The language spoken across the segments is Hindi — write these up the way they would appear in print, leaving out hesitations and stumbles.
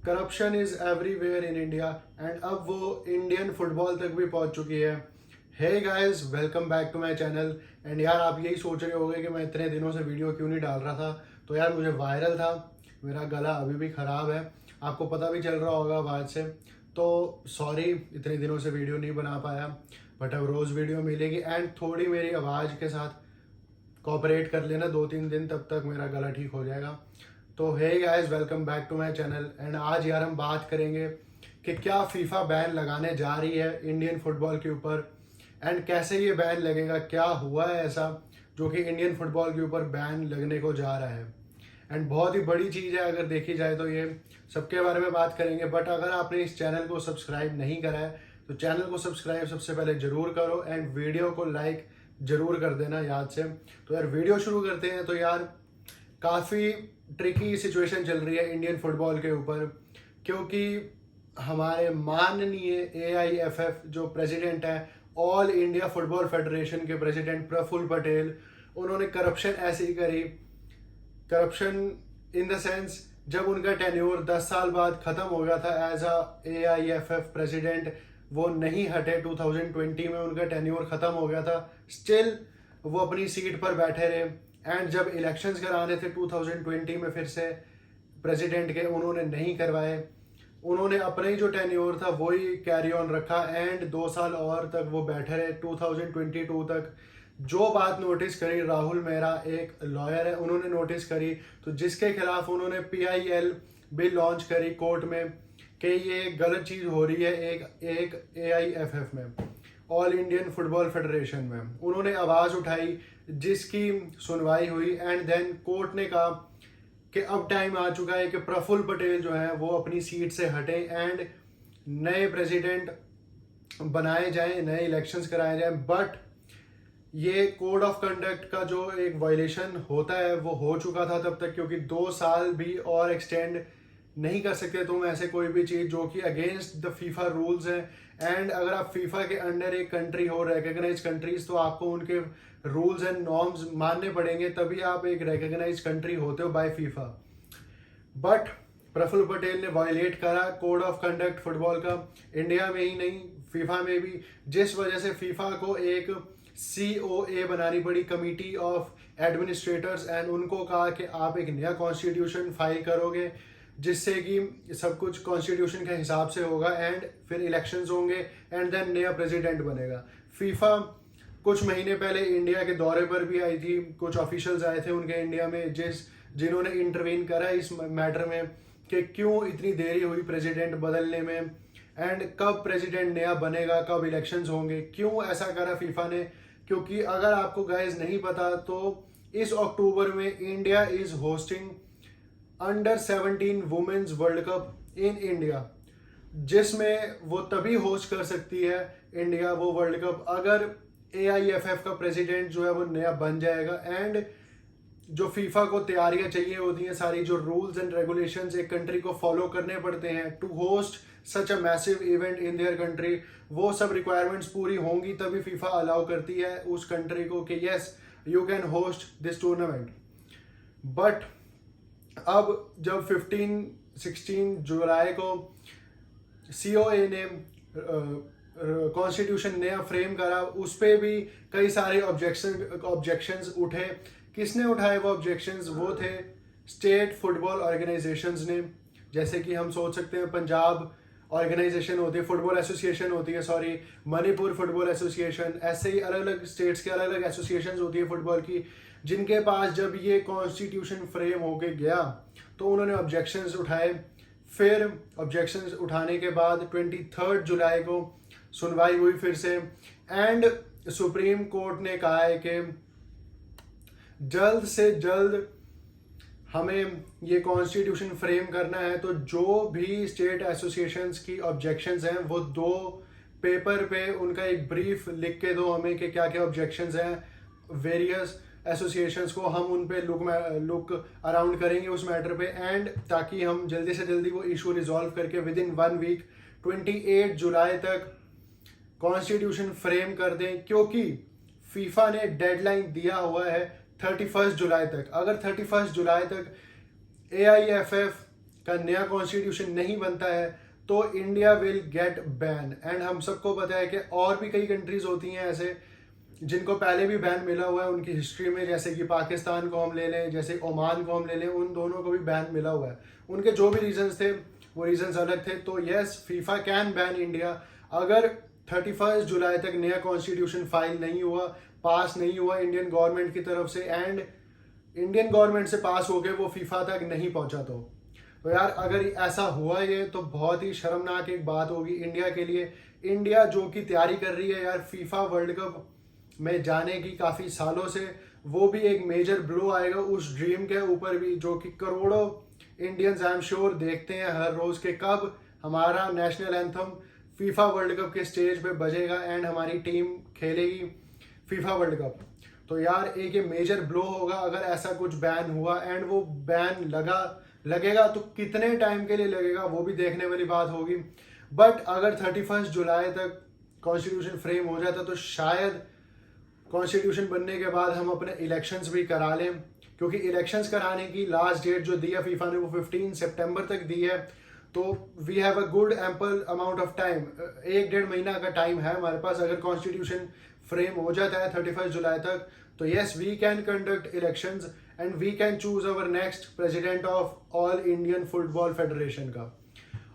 Corruption is everywhere in India and अब वो इंडियन फुटबॉल तक भी पहुंच चुकी है। Hey guys, welcome back to my channel. And यार, आप यही सोच रहे होंगे कि मैं इतने दिनों से वीडियो क्यों नहीं डाल रहा था। तो यार, मुझे वायरल था, मेरा गला अभी भी ख़राब है, आपको पता भी चल रहा होगा आवाज़ से। तो सॉरी, इतने दिनों से वीडियो नहीं बना पाया, बट अब रोज़ वीडियो मिलेगी। एंड थोड़ी मेरी आवाज़ के साथ कोऑपरेट कर लेना, 2-3 दिन, तब तक मेरा गला ठीक हो जाएगा। तो hey guys, welcome back to my channel. And आज यार हम बात करेंगे कि क्या फीफा बैन लगाने जा रही है इंडियन फुटबॉल के ऊपर, एंड कैसे ये बैन लगेगा, क्या हुआ है ऐसा जो कि इंडियन फुटबॉल के ऊपर बैन लगने को जा रहा है। एंड बहुत ही बड़ी चीज़ है, अगर देखी जाए तो ये सबके बारे में बात करेंगे। बट अगर आपने इस चैनल को सब्सक्राइब नहीं करा है तो चैनल को सब्सक्राइब सबसे पहले जरूर करो, एंड वीडियो को लाइक जरूर कर देना याद से। तो यार वीडियो शुरू करते हैं। तो यार, काफ़ी ट्रिकी सिचुएशन चल रही है इंडियन फुटबॉल के ऊपर, क्योंकि हमारे माननीय AIFF जो प्रेसिडेंट है, ऑल इंडिया फुटबॉल फेडरेशन के प्रेसिडेंट प्रफुल्ल पटेल, उन्होंने करप्शन ऐसी करी। करप्शन इन द सेंस, जब उनका टेन्योर 10 साल बाद ख़त्म हो गया था एज अ AIFF प्रेसिडेंट, वो नहीं हटे। 2020 में उनका टेन्योर ख़त्म हो गया था, स्टिल वो अपनी सीट पर बैठे रहे। एंड जब इलेक्शंस कराने थे 2020 में फिर से प्रेसिडेंट के, उन्होंने नहीं करवाए। उन्होंने अपना ही जो टेन्योर था वही कैरी ऑन रखा, एंड 2 साल और तक वो बैठे रहे, 2022 तक। जो बात नोटिस करी, राहुल मेहरा एक लॉयर है, उन्होंने नोटिस करी, तो जिसके खिलाफ उन्होंने PIL बिल लॉन्च करी कोर्ट में कि ये गलत चीज़ हो रही है एक AIFF में, ऑल इंडियन फुटबॉल फेडरेशन में। उन्होंने आवाज़ उठाई, जिसकी सुनवाई हुई, एंड देन कोर्ट ने कहा कि अब टाइम आ चुका है कि प्रफुल्ल पटेल जो है वो अपनी सीट से हटें एंड नए प्रेसिडेंट बनाए जाएं, नए इलेक्शंस कराए जाएं। बट ये कोड ऑफ कंडक्ट का जो एक वायलेशन होता है वो हो चुका था तब तक, क्योंकि 2 साल भी और एक्सटेंड नहीं कर सकते तुम ऐसे कोई भी चीज़ जो कि अगेंस्ट द फीफा रूल्स हैं। एंड अगर आप फीफा के अंडर एक कंट्री हो, रिकग्नाइज कंट्रीज, तो आपको उनके रूल्स एंड नॉर्म्स मानने पड़ेंगे, तभी आप एक रिकग्नाइज कंट्री होते हो by FIFA. But Praful Patel ने वायलेट करा कोड ऑफ कंडक्ट फुटबॉल का, इंडिया में ही नहीं फीफा में भी, जिस वजह से फीफा को एक COA बनानी पड़ी, कमिटी ऑफ एडमिनिस्ट्रेटर्स। एंड उनको कहा कि आप एक नया कॉन्स्टिट्यूशन फाइल करोगे, जिससे कि सब कुछ कॉन्स्टिट्यूशन के हिसाब से होगा, एंड फिर इलेक्शंस होंगे, एंड देन नया प्रेसिडेंट बनेगा। फीफा कुछ महीने पहले इंडिया के दौरे पर भी आई थी, कुछ ऑफिशियल्स आए थे उनके इंडिया में, जिन्होंने इंटरवीन करा इस मैटर में कि क्यों इतनी देरी हुई प्रेसिडेंट बदलने में, एंड कब प्रेसिडेंट नया बनेगा, कब इलेक्शंस होंगे, क्यों ऐसा करा फीफा ने। क्योंकि अगर आपको गाइस नहीं पता तो इस अक्टूबर में इंडिया इज होस्टिंग अंडर-17 women's world cup in India, जिसमें वो तभी होस्ट कर सकती है इंडिया वो वर्ल्ड कप अगर AIFF का प्रेसिडेंट जो है वो नया बन जाएगा। एंड जो फीफा को तैयारियां चाहिए होती हैं, सारी जो रूल्स एंड रेगुलेशंस एक कंट्री को फॉलो करने पड़ते हैं to host such a massive event in their country, वो सब रिक्वायरमेंट्स पूरी होंगी तभी फीफा अलाउ करती है उस कंट्री को कि yes, you can host this tournament. But अब जब 15-16 जुलाई को COA ने कॉन्स्टिट्यूशन नया फ्रेम करा, उस पर भी कई सारे ऑब्जेक्शंस उठे। किसने उठाए वो ऑब्जेक्शंस? वो थे स्टेट फुटबॉल ऑर्गेनाइजेशंस ने। जैसे कि हम सोच सकते हैं, पंजाब ऑर्गेनाइजेशन होती है, फुटबॉल एसोसिएशन होती है, सॉरी, मणिपुर फुटबॉल एसोसिएशन, ऐसे ही अलग अलग स्टेट्स के अलग अलग एसोसिएशंस होती है फुटबॉल की, जिनके पास जब ये कॉन्स्टिट्यूशन फ्रेम होके गया तो उन्होंने ऑब्जेक्शंस उठाए। फिर ऑब्जेक्शंस उठाने के बाद 23 जुलाई को सुनवाई हुई फिर से, एंड सुप्रीम कोर्ट ने कहा है कि जल्द से जल्द हमें ये कॉन्स्टिट्यूशन फ्रेम करना है। तो जो भी स्टेट एसोसिएशंस की ऑब्जेक्शंस हैं वो 2 पेपर पे उनका एक ब्रीफ लिख के दो हमें कि क्या क्या ऑब्जेक्शंस हैं वेरियस एसोसिएशंस को। हम उन पे लुक अराउंड करेंगे उस मैटर पे, एंड ताकि हम जल्दी से जल्दी वो इशू रिजॉल्व करके विद इन 1 वीक 28 जुलाई तक कॉन्स्टिट्यूशन फ्रेम कर दें। क्योंकि फीफा ने डेडलाइन दिया हुआ है 31 जुलाई तक। अगर 31 जुलाई तक AIFF का नया कॉन्स्टिट्यूशन नहीं बनता है तो India will get ban. And हम सबको पता है कि और भी कई कंट्रीज होती हैं ऐसे जिनको पहले भी बैन मिला हुआ है उनकी हिस्ट्री में, जैसे कि पाकिस्तान को हम ले लें, जैसे ओमान को हम ले लें, उन दोनों को भी बैन मिला हुआ है। उनके जो भी रीजंस थे वो रीजंस अलग थे। तो yes, FIFA can ban India अगर 31 जुलाई तक नया कॉन्स्टिट्यूशन फाइल नहीं हुआ, पास नहीं हुआ इंडियन गवर्नमेंट की तरफ से, एंड इंडियन गवर्नमेंट से पास होके वो फीफा तक नहीं पहुंचा। तो यार अगर ऐसा हुआ ये तो बहुत ही शर्मनाक एक बात होगी इंडिया के लिए। इंडिया जो कि तैयारी कर रही है यार फीफा वर्ल्ड कप में जाने की काफ़ी सालों से, वो भी एक मेजर ब्लो आएगा उस ड्रीम के ऊपर भी, जो कि करोड़ों इंडियंस आई एम श्योर देखते हैं हर रोज़ के कब हमारा national anthem FIFA world cup के स्टेज पे बजेगा एंड हमारी टीम खेलेगी फीफा वर्ल्ड कप। तो यार एक ये मेजर ब्लो होगा अगर ऐसा कुछ बैन हुआ, एंड वो बैन लगेगा तो कितने टाइम के लिए लगेगा वो भी देखने वाली बात होगी। बट अगर 31 जुलाई तक कॉन्स्टिट्यूशन फ्रेम हो जाता तो शायद कॉन्स्टिट्यूशन बनने के बाद हम अपने इलेक्शंस भी करा लें, क्योंकि इलेक्शंस कराने की लास्ट डेट जो दी है फीफा ने वो 15 सितंबर तक दी है। तो we have a good ample amount of time, 1-1.5 महीना का टाइम है हमारे पास। अगर कॉन्स्टिट्यूशन फ्रेम हो जाता है 31 जुलाई तक तो yes we can conduct elections and we can choose our next president of All Indian Football Federation का।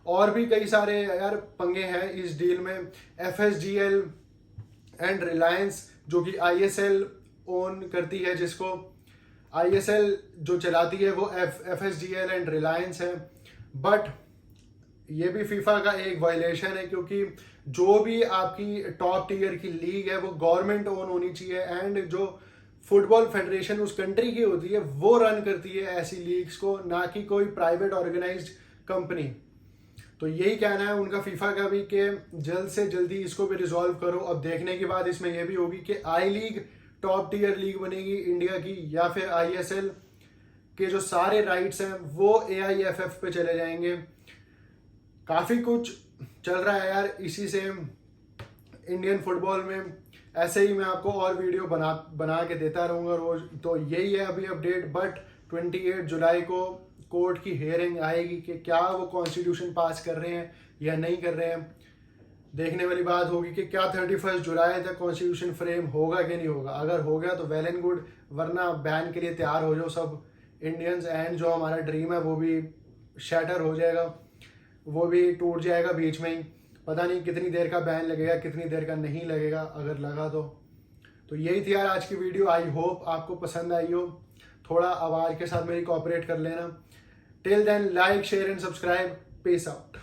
और भी कई सारे यार पंगे हैं इस डील में। FSGL एंड रिलायंस जो कि ISL ओन करती है, जिसको ISL जो चलाती है वो FSGL एंड रिलायंस है। बट ये भी फीफा का एक वायलेशन है, क्योंकि जो भी आपकी टॉप टीयर की लीग है वो गवर्नमेंट ओन होनी चाहिए, एंड जो फुटबॉल फेडरेशन उस कंट्री की होती है वो रन करती है ऐसी लीग्स को, ना कि कोई प्राइवेट ऑर्गेनाइज्ड कंपनी। तो यही कहना है उनका फीफा का भी कि जल्द से जल्दी इसको भी रिजॉल्व करो। अब देखने की बात इसमें यह भी होगी कि आई लीग टॉप टीयर लीग बनेगी इंडिया की, या फिर ISL के जो सारे राइट्स हैं वो AIFF पे चले जाएंगे। काफ़ी कुछ चल रहा है यार इसी से इंडियन फुटबॉल में। ऐसे ही मैं आपको और वीडियो बना के देता रहूँगा रोज़। तो यही है अभी अपडेट। बट 28 जुलाई को कोर्ट की हियरिंग आएगी कि क्या वो कॉन्स्टिट्यूशन पास कर रहे हैं या नहीं कर रहे हैं। देखने वाली बात होगी कि क्या 31 जुलाई तक कॉन्स्टिट्यूशन फ्रेम होगा कि नहीं होगा। अगर हो गया तो वेल एंड गुड, वरना बैन के लिए तैयार हो जाओ सब इंडियंस, एंड जो हमारा ड्रीम है वो भी शैटर हो जाएगा, वो भी टूट जाएगा बीच में ही। पता नहीं कितनी देर का बैन लगेगा, कितनी देर का नहीं लगेगा, अगर लगा तो यही थी यार आज की वीडियो। आई होप आपको पसंद आई हो। थोड़ा आवाज़ के साथ मेरी कोऑपरेट कर लेना। Till then like share and subscribe. Peace out.